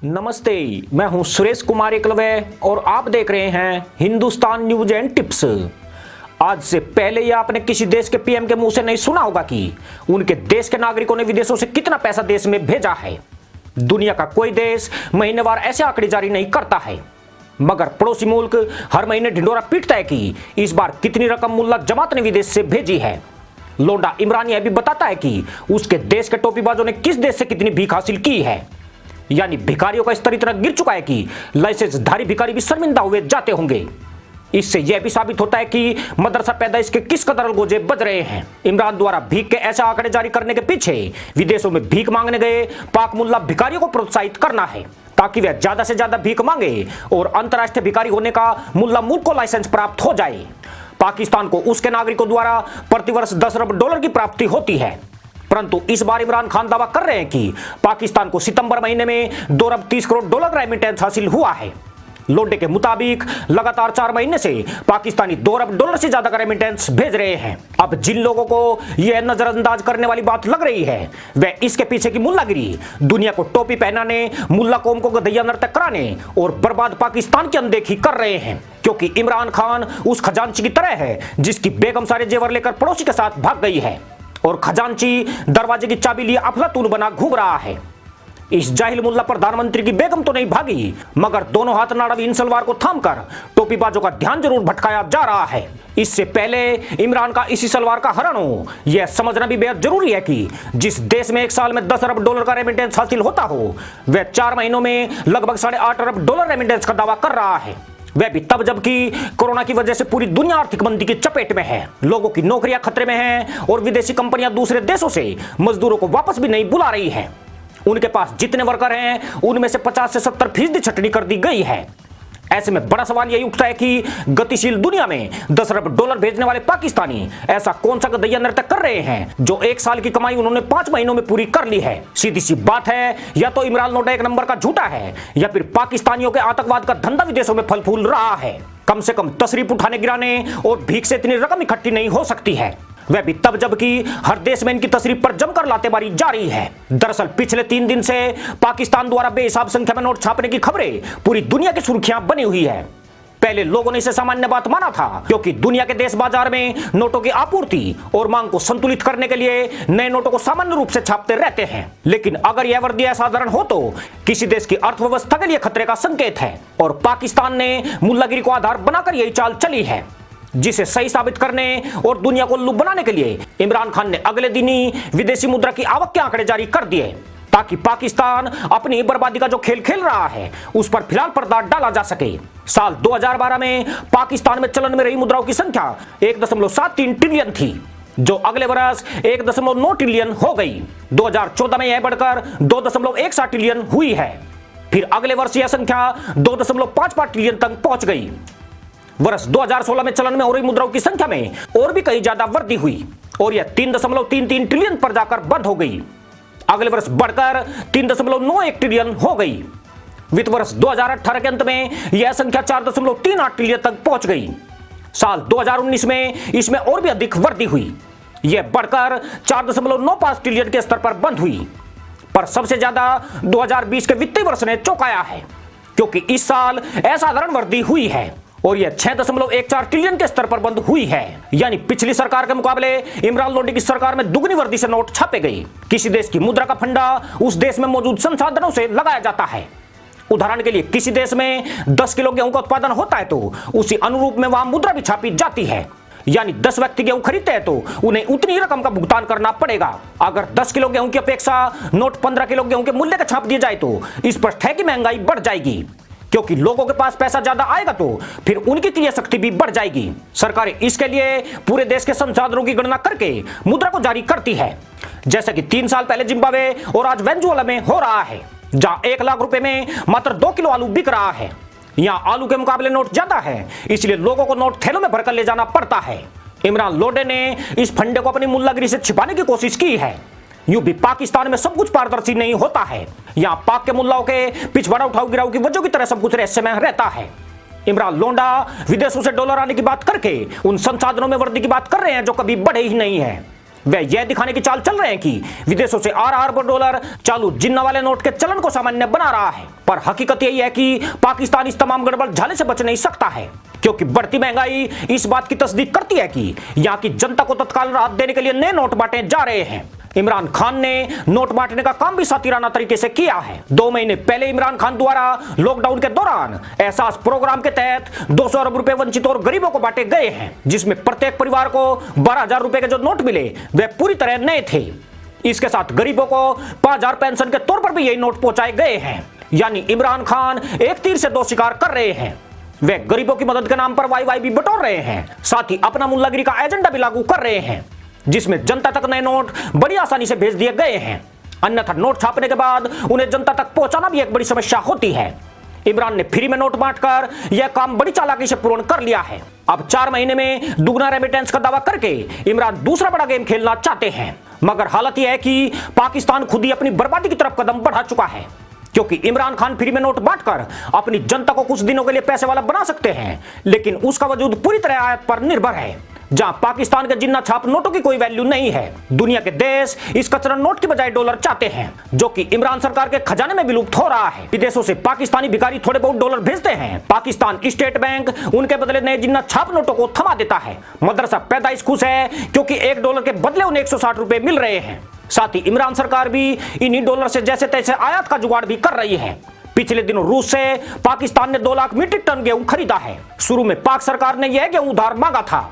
नमस्ते, मैं हूं सुरेश कुमार एकलवे और आप देख रहे हैं हिंदुस्तान न्यूज एंड टिप्स। आज से पहले ही आपने किसी देश के पीएम के मुंह से नहीं सुना होगा कि उनके देश के नागरिकों ने विदेशों से कितना पैसा देश में भेजा है। दुनिया का कोई देश महीनेवार ऐसे आंकड़े जारी नहीं करता है, मगर पड़ोसी मुल्क हर महीने ढिंडोरा पीटता है कि इस बार कितनी रकम मुल्ला जमात ने विदेश से भेजी है। लोंडा इमरान यह भी बताता है कि उसके देश के टोपीबाजों ने किस देश से कितनी भीख हासिल की है। यानी भिखारियों का स्तर इतना गिर चुका है कि लाइसेंसधारी भिखारी भी शर्मिंदा हुए जाते होंगे। इससे यह भी साबित होता है कि मदरसा पैदाइश के किस कदर अलगोजे बज रहे हैं। इमरान द्वारा भीख के ऐसे आंकड़े जारी करने के पीछे विदेशों में भीख मांगने गए पाक मुल्ला भिखारियों को प्रोत्साहित करना है, ताकि वे ज्यादा से ज्यादा भीख मांगे और अंतर्राष्ट्रीय भिखारी होने का मुल्ला मुल्क को लाइसेंस प्राप्त हो जाए। पाकिस्तान को उसके नागरिकों द्वारा प्रतिवर्ष $10 अरब की प्राप्ति होती है, परंतु इस बार इमरान खान दावा कर रहे हैं कि पाकिस्तान को सितंबर महीने में $2 अरब का रेमिटेंस हासिल हुआ है। लोंडे के मुताबिक लगातार 4 महीने से पाकिस्तानी $2 अरब से ज्यादा का रेमिटेंस भेज रहे हैं। अब जिन लोगों को यह नजरअंदाज करने वाली बात लग रही है, वे इसके पीछे की मुल्लागिरी, दुनिया को टोपी पहनाने, मुल्ला कौम को गधैया नर्तक कराने और बर्बाद पाकिस्तान की अनदेखी कर रहे हैं, क्योंकि इमरान खान उस खजांची की तरह है जिसकी बेगम सारे जेवर लेकर पड़ोसी के साथ भाग गई है और खजांची दरवाजे की चाबी लिए अफलातून बना घूम रहा है। इस जाहिल मुल्ला प्रधानमंत्री की बेगम तो नहीं भागी, मगर दोनों हाथ नाड़ावी इन सलवार को थामकर टोपीबाजों का ध्यान जरूर भटकाया जा रहा है। इससे पहले इमरान का इसी सलवार का हरण हो, यह समझना भी बेहद जरूरी है कि जिस देश में एक साल में $10 अरब का रेमिटेंस हासिल होता हो, वह 4 महीनों में लगभग $8.5 अरब रेमिटेंस का दावा कर रहा है। वह भी तब जबकि कोरोना की वजह से पूरी दुनिया आर्थिक मंदी की चपेट में है, लोगों की नौकरियां खतरे में हैं और विदेशी कंपनियां दूसरे देशों से मजदूरों को वापस भी नहीं बुला रही हैं। उनके पास जितने वर्कर हैं उनमें से 50 से 70% छटनी कर दी गई है। ऐसे में बड़ा सवाल यही उठता है कि गतिशील दुनिया में $10 अरब भेजने वाले पाकिस्तानी ऐसा कौन सा गधैया नर्तक कर रहे हैं जो एक साल की कमाई उन्होंने 5 महीनों में पूरी कर ली है। सीधी सी बात है, या तो इमरान लोंडा एक नंबर का झूठा है या फिर पाकिस्तानियों के आतंकवाद का धंधा विदेशों में फल फूल रहा है। कम से कम तशरीफ उठाने गिराने और भीख से इतनी रकम इकट्ठी नहीं हो सकती है, वह भी तब जबकि हर देश में इनकी तशरीफ पर जमकर लातेबारी जारी है। दरअसल पिछले 3 दिन से पाकिस्तान द्वारा बेहिसाब संख्या में नोट छापने की खबरें पूरी दुनिया की सुर्खियां बनी हुई है। पहले लोगों ने इसे सामान्य बात माना था, क्योंकि दुनिया के देश बाजार में नोटों की आपूर्ति और मांग को संतुलित करने के लिए नए नोटों को सामान्य रूप से छापते रहते हैं। लेकिन अगर यह वर्दी असाधारण हो तो किसी देश की अर्थव्यवस्था के लिए खतरे का संकेत है, और पाकिस्तान ने मुल्लागिरी को आधार बनाकर यही चाल चली है, जिसे सही साबित करने और दुनिया को उल्लू बनाने के लिए इमरान खान ने अगले दिन ही विदेशी मुद्रा की आवक के आंकड़े जारी कर दिए, ताकि पाकिस्तान अपनी बर्बादी का जो खेल खेल रहा है उस पर फिलहाल पर्दा डाला जा सके। साल 2012 में पाकिस्तान में चलन में रही मुद्राओं की संख्या 1.73 ट्रिलियन थी, जो अगले वर्ष 1.9 ट्रिलियन हो गई। 2014 में यह बढ़कर 2.17 ट्रिलियन हुई है। फिर अगले वर्ष यह संख्या 2.55 ट्रिलियन तक पहुंच गई। वर्ष 2016 में चलन में हो रही मुद्राओं की संख्या में और भी कहीं ज्यादा वृद्धि हुई और यह 3.33 ट्रिलियन पर जाकर बंद हो गई। अगले वर्ष बढ़कर 3.91 ट्रिलियन हो गई। वित्त वर्ष 2018 के अंत में यह संख्या 4.38 ट्रिलियन तक पहुंच गई। साल 2019 में इसमें और भी अधिक वृद्धि हुई, यह बढ़कर 4.95 ट्रिलियन के स्तर पर बंद हुई। पर सबसे ज्यादा 2020 के वित्तीय वर्ष ने चौंकाया है, क्योंकि इस साल असाधारण वृद्धि हुई है और यह 6.14 ट्रिलियन के स्तर पर बंद हुई है। यानी पिछली सरकार के मुकाबले इमरान लोंडी की सरकार में दुगनी वृद्धि से नोट छापे गए। किसी देश की मुद्रा का फंडा उस देश में मौजूद संसाधनों से लगाया जाता है। उदाहरण के लिए किसी देश में 10 किलो गेहूं का उत्पादन होता है तो उसी अनुरूप में वहां मुद्रा भी छापी जाती है। यानी 10 व्यक्ति गेहूं खरीदते हैं तो उन्हें उतनी रकम का भुगतान करना पड़ेगा। अगर 10 किलो गेहूं की अपेक्षा नोट 15 किलो गेहूं के मूल्य का छाप दिए जाए तो स्पष्ट है कि महंगाई बढ़ जाएगी, क्योंकि लोगों के पास पैसा ज्यादा आएगा तो फिर उनकी क्रय शक्ति भी बढ़ जाएगी। सरकारें इसके लिए पूरे देश के संसाधनों की गणना करके मुद्रा को जारी करती है, जैसे कि 3 साल पहले जिम्बाब्वे और आज वेनेजुएला में हो रहा है, जहां 1 लाख रुपए में मात्र 2 किलो आलू बिक रहा है। यहाँ आलू के मुकाबले नोट ज्यादा है, इसलिए लोगों को नोट थैलों में भरकर ले जाना पड़ता है। इमरान लोंडे ने इस फंडे को अपनी मुल्लागिरी से छिपाने की कोशिश की है। यूं भी पाकिस्तान में सब कुछ पारदर्शी नहीं होता है। यहाँ पाक के मुल्लाओं के पिछवाड़ा उठाओ गिराओ की वजह की तरह सब कुछ रहस्यमय रहता है। इमरान लोंडा विदेशों से डॉलर आने की बात करके उन संसाधनों में वृद्धि की बात कर रहे हैं जो कभी बढ़े ही नहीं है। वे यह दिखाने की चाल चल रहे हैं कि विदेशों से आ रहा अरबों डॉलर चालू जिन्ना वाले नोट के चलन को सामान्य बना रहा है। पर हकीकत यही है कि पाकिस्तान इस तमाम गड़बड़ झाले से बच नहीं सकता है, क्योंकि बढ़ती महंगाई इस बात की तस्दीक करती है कि यहाँ की जनता को तत्काल राहत देने के लिए नए नोट बांटे जा रहे हैं। इमरान खान ने नोट बांटने का काम भी सातिराना तरीके से किया है। 2 महीने पहले इमरान खान द्वारा लॉकडाउन के दौरान एहसास प्रोग्राम के तहत 200 अरब रुपए वंचित और गरीबों को बांटे गए हैं, जिसमें प्रत्येक परिवार को 12,000 रुपए के जो नोट मिले वे पूरी तरह नए थे। इसके साथ गरीबों को 5,000 पेंशन के तौर पर भी यही नोट पहुंचाए गए हैं। यानी इमरान खान एक तीर से 2 शिकार कर रहे हैं। वे गरीबों की मदद के नाम पर वाई भी बटोर रहे हैं, साथ ही अपना मुल्लागिरी का एजेंडा भी लागू कर रहे हैं, जिसमें जनता तक नए नोट बड़ी आसानी से भेज दिए गए हैं। अन्यथा नोट छापने के बाद उन्हें जनता तक पहुंचाना भी एक बड़ी समस्या होती है। इमरान ने फ्री में नोट बांटकर यह काम बड़ी चालाकी से पूर्ण कर लिया है। अब 4 महीने में दुगना रेमिटेंस का दावा करके इमरान दूसरा बड़ा गेम खेलना चाहते हैं, मगर हालत यह है कि पाकिस्तान खुद ही अपनी बर्बादी की तरफ कदम बढ़ा चुका है, क्योंकि इमरान खान फ्री में नोट बांटकर अपनी जनता को कुछ दिनों के लिए पैसे वाला बना सकते हैं, लेकिन उसका वजूद पूरी तरह आयात पर निर्भर है, जहां पाकिस्तान के जिन्ना छाप नोटों की कोई वैल्यू नहीं है। दुनिया के देश इस कचरा नोट की बजाय डॉलर चाहते हैं, जो कि इमरान सरकार के खजाने में विलुप्त हो रहा है। विदेशों से पाकिस्तानी भिखारी थोड़े बहुत डॉलर भेजते हैं, पाकिस्तान स्टेट बैंक उनके बदले नए जिन्ना छाप नोटों को थमा देता है। मदरसा पैदाइश खुश है क्योंकि $1 के बदले उन्हें 160 रुपए मिल रहे हैं। साथ ही इमरान सरकार भी इन्हीं डॉलर से जैसे तैसे आयात का जुगाड़ भी कर रही है। पिछले दिनों रूस से पाकिस्तान ने 2 लाख मीट्रिक टन गेहूं खरीदा है। शुरू में पाक सरकार ने यह गेहूं उधार मांगा था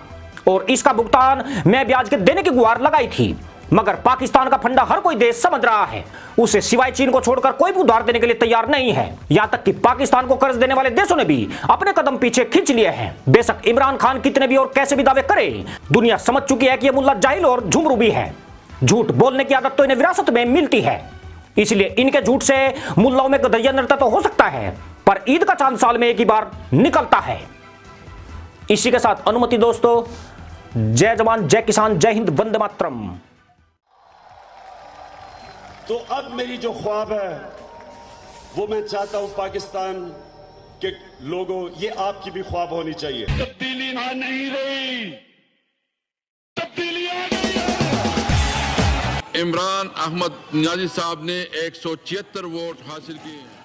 और इसका भुगतान मैं ब्याज के देने की गुहार लगाई थी, मगर पाकिस्तान का फंडा हर कोई देश समझ रहा है। उसे सिवाय चीन को छोड़कर कोई भी उधार देने के लिए तैयार नहीं है। यहां तक कि पाकिस्तान को कर्ज देने वाले देशों ने भी अपने कदम पीछे खींच लिए हैं। बेशक इमरान खान कितने भी और कैसे भी दावे करे, दुनिया समझ चुकी है कि यह मुल्ला जाहिल और झुमरू भी है। झूठ बोलने की आदत तो इन्हें विरासत में मिलती है, इसलिए इनके झूठ से मुल्लाओं में गधैया नृत्य तो हो सकता है, पर ईद का चांद साल में एक ही बार निकलता है। इसी के साथ अनुमति दोस्तों, जय जवान जय किसान जय हिंद वंदे मातरम। तो अब मेरी जो ख्वाब है वो मैं चाहता हूं पाकिस्तान के लोगों, ये आपकी भी ख्वाब होनी चाहिए। तब्दीली ना नहीं रही, तब्दीली आ गई है। इमरान अहमद नियाज़ी साहब ने 176 वोट हासिल किए हैं।